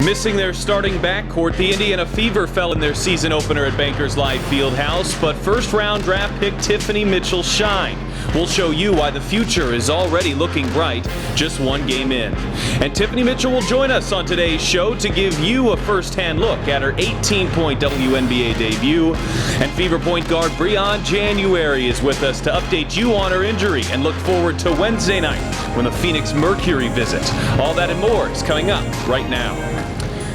Missing their starting backcourt, the Indiana Fever fell in their season opener at Bankers Life Fieldhouse, but first-round draft pick Tiffany Mitchell shined. We'll show you why the future is already looking bright just one game in. And Tiffany Mitchell will join us on today's show to give you a first-hand look at her 18-point WNBA debut. And Fever point guard Briann January is with us to update you on her injury and look forward to Wednesday night when the Phoenix Mercury visit. All that and more is coming up right now.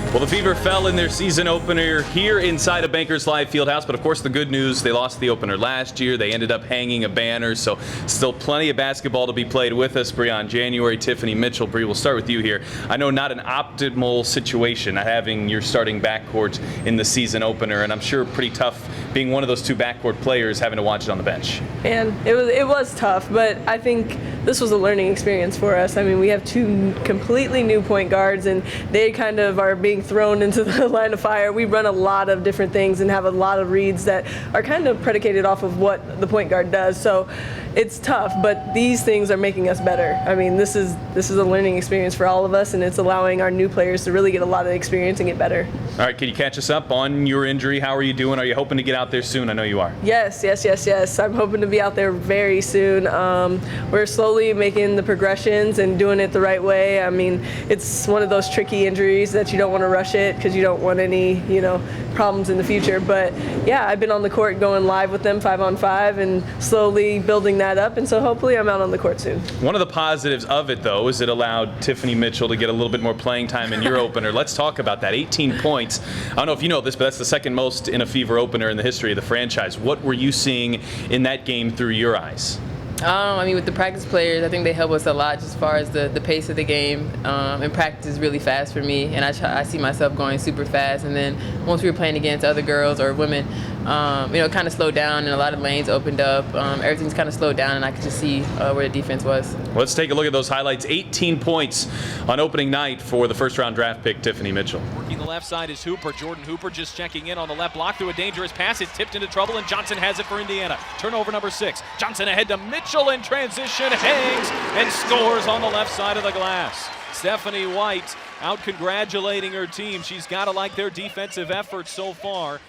Well, the Fever fell in their season opener here inside of Bankers Life Fieldhouse, but of course the good news, they lost the opener last year. They ended up hanging a banner, so still plenty of basketball to be played with us. Briann January, Tiffany Mitchell. Bree, we'll start with you here. I know not an optimal situation having your starting backcourt in the season opener, and I'm sure pretty tough being one of those two backcourt players having to watch it on the bench. And it was tough, but I think this was a learning experience for us. I mean, we have two completely new point guards, and they kind of are being thrown into the line of fire. We run a lot of different things and have a lot of reads that are kind of predicated off of what the point guard does. So it's tough, but these things are making us better. I mean, this is a learning experience for all of us, and it's allowing our new players to really get a lot of experience and get better. All right, can you catch us up on your injury? How are you doing? Are you hoping to get out there soon? I know you are. Yes. I'm hoping to be out there very soon. We're slowly making the progressions and doing it the right way. I mean, it's one of those tricky injuries that you don't want to rush it because you don't want any, problems in the future. But yeah, I've been on the court going live with them 5-on-5 and slowly building that up, and so hopefully I'm out on the court soon. One of the positives of it, though, is it allowed Tiffany Mitchell to get a little bit more playing time in your opener. Let's talk about that. 18 points. I don't know if you know this, but that's the second most in a Fever opener in the history of the franchise. What were you seeing in that game through your eyes? I mean, with the practice players, I think they help us a lot just as far as the pace of the game. And practice is really fast for me, and I see myself going super fast. And then once we were playing against other girls or women, it kind of slowed down and a lot of lanes opened up. Everything's kind of slowed down, and I could just see where the defense was. Let's take a look at those highlights. 18 points on opening night for the first-round draft pick, Tiffany Mitchell. Working the left side is Hooper. Jordan Hooper just checking in on the left block through a dangerous pass. It's tipped into trouble, and Johnson has it for Indiana. Turnover number 6. Johnson ahead to Mitchell in transition, hangs and scores on the left side of the glass. Stephanie White out congratulating her team. She's got to like their defensive efforts so far.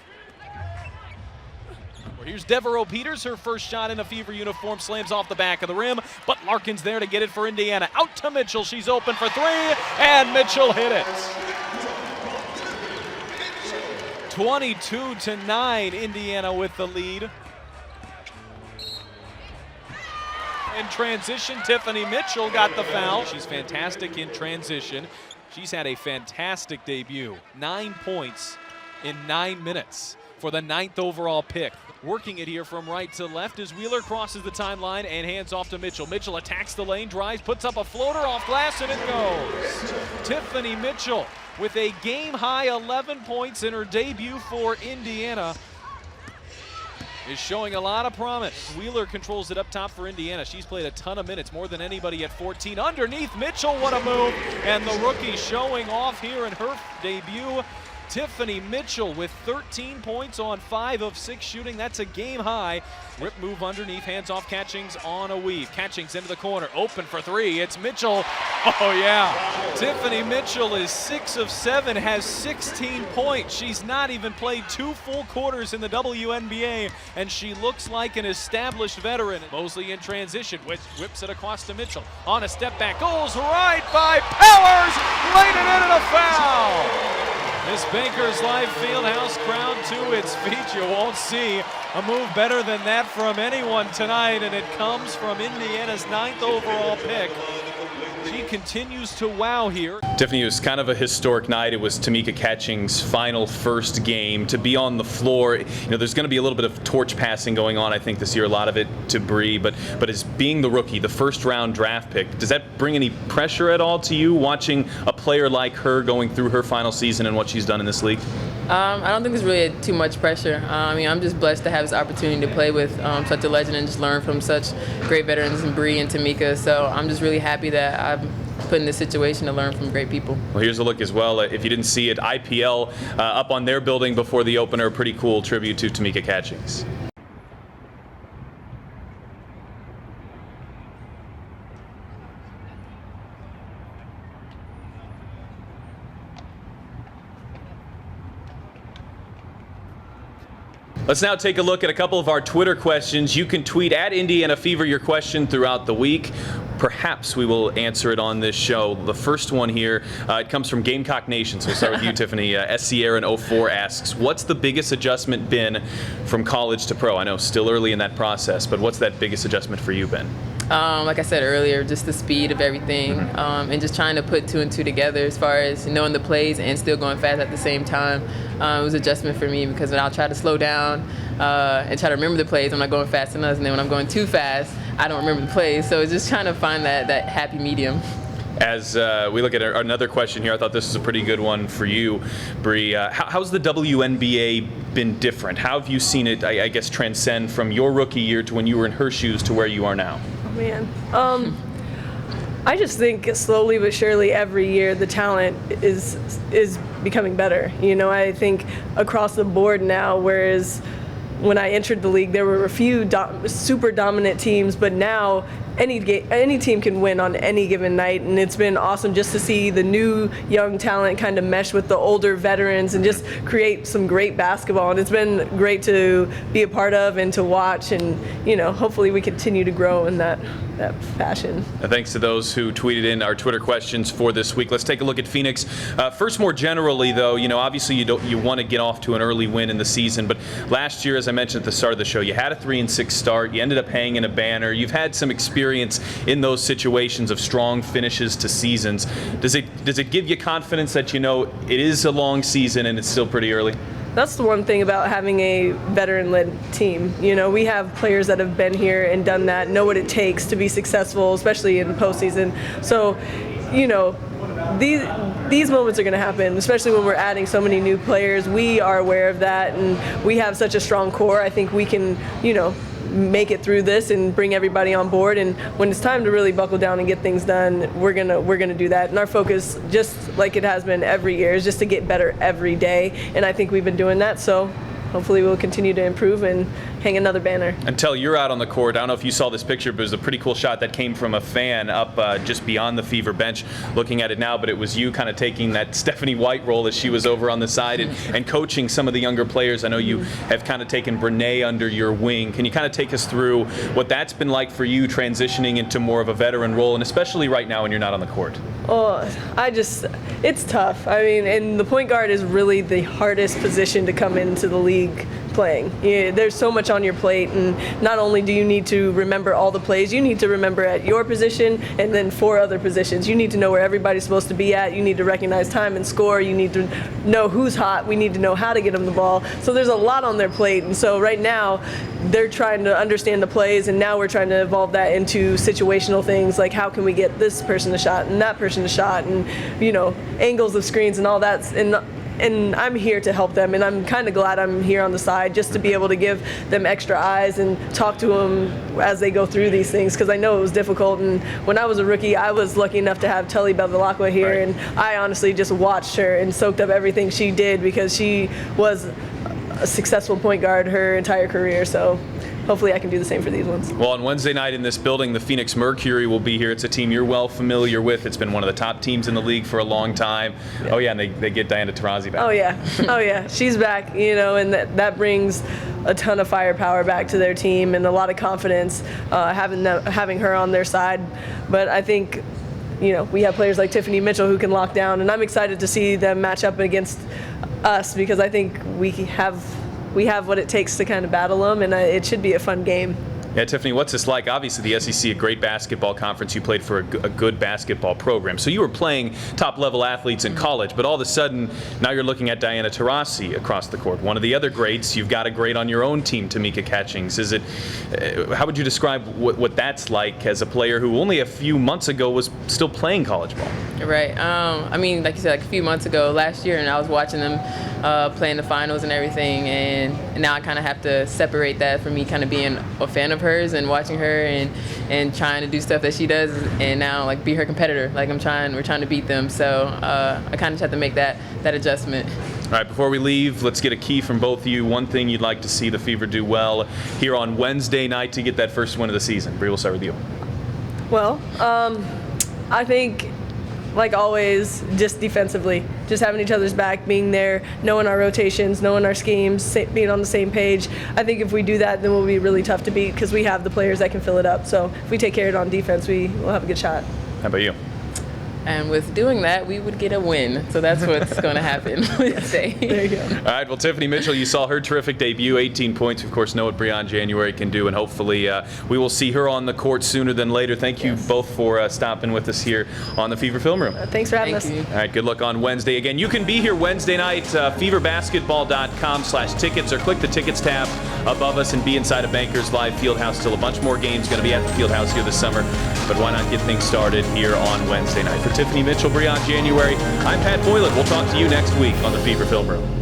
Here's Devereaux Peters, her first shot in a Fever uniform, slams off the back of the rim, but Larkin's there to get it for Indiana. Out to Mitchell, she's open for 3, and Mitchell hit it. 22-9, Indiana with the lead. In transition, Tiffany Mitchell got the foul. She's fantastic in transition. She's had a fantastic debut. 9 points in 9 minutes for the 9th overall pick. Working it here from right to left as Wheeler crosses the timeline and hands off to Mitchell. Mitchell attacks the lane, drives, puts up a floater off glass, and it goes. Tiffany Mitchell with a game-high 11 points in her debut for Indiana is showing a lot of promise. Wheeler controls it up top for Indiana. She's played a ton of minutes, more than anybody at 14. Underneath Mitchell, what a move. And the rookie showing off here in her debut. Tiffany Mitchell with 13 points on 5 of 6 shooting. That's a game high. Rip move underneath, hands off Catchings on a weave. Catchings into the corner, open for 3. It's Mitchell. Oh yeah. Tiffany Mitchell is 6 of 7, has 16 points. She's not even played 2 full quarters in the WNBA, and she looks like an established veteran. Mosley in transition, whips it across to Mitchell. On a step back, goes right by Powers, laid it in and a foul. This Bankers Life Fieldhouse crowd to its feet. You won't see a move better than that from anyone tonight, and it comes from Indiana's 9th overall pick. She continues to wow here. Tiffany, it was kind of a historic night. It was Tamika Catchings' final first game. To be on the floor, there's going to be a little bit of torch passing going on, I think, this year, a lot of it to Bree, but as being the rookie, the first-round draft pick, does that bring any pressure at all to you, watching a player like her going through her final season and what she's done in this league? I don't think there's really too much pressure. I'm just blessed to have this opportunity to play with such a legend and just learn from such great veterans in Bree and Tamika. So I'm just really happy that I'm put in this situation to learn from great people. Well, here's a look as well. If you didn't see it, IPL up on their building before the opener, a pretty cool tribute to Tamika Catchings. Let's now take a look at a couple of our Twitter questions. You can tweet at Indiana Fever your question throughout the week. Perhaps we will answer it on this show. The first one here, it comes from Gamecock Nation. So we'll start with you, Tiffany. SCAron04 asks, what's the biggest adjustment been from college to pro? I know still early in that process, but what's that biggest adjustment for you been? Like I said earlier, just the speed of everything, and just trying to put 2 and 2 together as far as knowing the plays and still going fast at the same time. It was an adjustment for me because when I'll try to slow down and try to remember the plays, I'm not going fast enough, and then when I'm going too fast, I don't remember the plays. So it's just trying to find that happy medium. As we look at another question here, I thought this was a pretty good one for you, Bree. How's the WNBA been different? How have you seen it, I guess, transcend from your rookie year to when you were in her shoes to where you are now? Oh, man. I just think slowly but surely every year the talent is becoming better. You know, I think across the board now, whereas when I entered the league, there were a few super dominant teams, but now any team can win on any given night, and it's been awesome just to see the new young talent kind of mesh with the older veterans and just create some great basketball. And it's been great to be a part of and to watch, and you know, hopefully we continue to grow in that fashion. Thanks to those who tweeted in our Twitter questions for this week. Let's take a look at Phoenix. First, more generally, though, you know, obviously you want to get off to an early win in the season, but last year, as I mentioned at the start of the show, you had a 3-6 start. You ended up hanging a banner. You've had some experience in those situations of strong finishes to seasons. Does it give you confidence that you know it is a long season and it's still pretty early? That's the one thing about having a veteran-led team. You know, we have players that have been here and done that, know what it takes to be successful, especially in the postseason. So, you know, these moments are going to happen, especially when we're adding so many new players. We are aware of that, and we have such a strong core. I think we can, you know, make it through this and bring everybody on board, and when it's time to really buckle down and get things done, we're gonna do that. And our focus, just like it has been every year, is just to get better every day, and I think we've been doing that. So hopefully we'll continue to improve and hang another banner. Until you're out on the court, I don't know if you saw this picture, but it was a pretty cool shot that came from a fan up just beyond the Fever bench. Looking at it now, but it was you kind of taking that Stephanie White role as she was over on the side and coaching some of the younger players. I know you have kind of taken Briann under your wing. Can you kind of take us through what that's been like for you transitioning into more of a veteran role, and especially right now when you're not on the court? Oh, it's tough. I mean, and the point guard is really the hardest position to come into the league playing. There's so much on your plate, and not only do you need to remember all the plays, you need to remember at your position and then 4 other positions. You need to know where everybody's supposed to be at. You need to recognize time and score. You need to know who's hot. We need to know how to get them the ball. So there's a lot on their plate, and so right now they're trying to understand the plays, and now we're trying to evolve that into situational things like how can we get this person a shot and that person a shot, and you know, angles of screens and all that. And I'm here to help them, and I'm kind of glad I'm here on the side just to be able to give them extra eyes and talk to them as they go through these things, because I know it was difficult. And when I was a rookie, I was lucky enough to have Telly Bevilacqua here, right, and I honestly just watched her and soaked up everything she did because she was a successful point guard her entire career. So hopefully I can do the same for these ones. Well, on Wednesday night in this building, the Phoenix Mercury will be here. It's a team you're well familiar with. It's been one of the top teams in the league for a long time. Yeah. Oh, yeah, and they get Diana Taurasi back. Oh, yeah. Oh, yeah. She's back, you know, and that brings a ton of firepower back to their team and a lot of confidence having her on their side. But I think, you know, we have players like Tiffany Mitchell who can lock down, and I'm excited to see them match up against us because I think we have what it takes to kind of battle them, and it should be a fun game. Yeah, Tiffany, what's this like? Obviously, the SEC, a great basketball conference. You played for a good basketball program. So you were playing top-level athletes in college, but all of a sudden, now you're looking at Diana Taurasi across the court. One of the other greats. You've got a great on your own team, Tamika Catchings. How would you describe what that's like as a player who only a few months ago was still playing college ball? Right. I mean, like you said, like a few months ago, last year, and I was watching them play in the finals and everything, and now I kind of have to separate that from me kind of being a fan of hers and watching her and trying to do stuff that she does, and now like be her competitor. Like we're trying to beat them. So I kind of just have to make that adjustment. All right, before we leave, let's get a key from both of you. One thing you'd like to see the Fever do well here on Wednesday night to get that first win of the season. Bree, we'll start with you. Well, I think like always, just defensively, just having each other's back, being there, knowing our rotations, knowing our schemes, being on the same page. I think if we do that, then we'll be really tough to beat because we have the players that can fill it up. So if we take care of it on defense, we will have a good shot. How about you? And with doing that, we would get a win. So that's what's going to happen Wednesday. There you go. All right, well, Tiffany Mitchell, you saw her terrific debut, 18 points. Of course, know what Briann January can do, and hopefully we will see her on the court sooner than later. Thank you both for stopping with us here on the Fever Film Room. Thanks for having us. Thank you. All right, good luck on Wednesday. Again, you can be here Wednesday night, feverbasketball.com/tickets, or click the tickets tab above us and be inside of Bankers Live Fieldhouse. Still a bunch more games going to be at the Fieldhouse here this summer, but why not get things started here on Wednesday night? For Tiffany Mitchell, Briann January, I'm Pat Boylan. We'll talk to you next week on the Fever Film Room.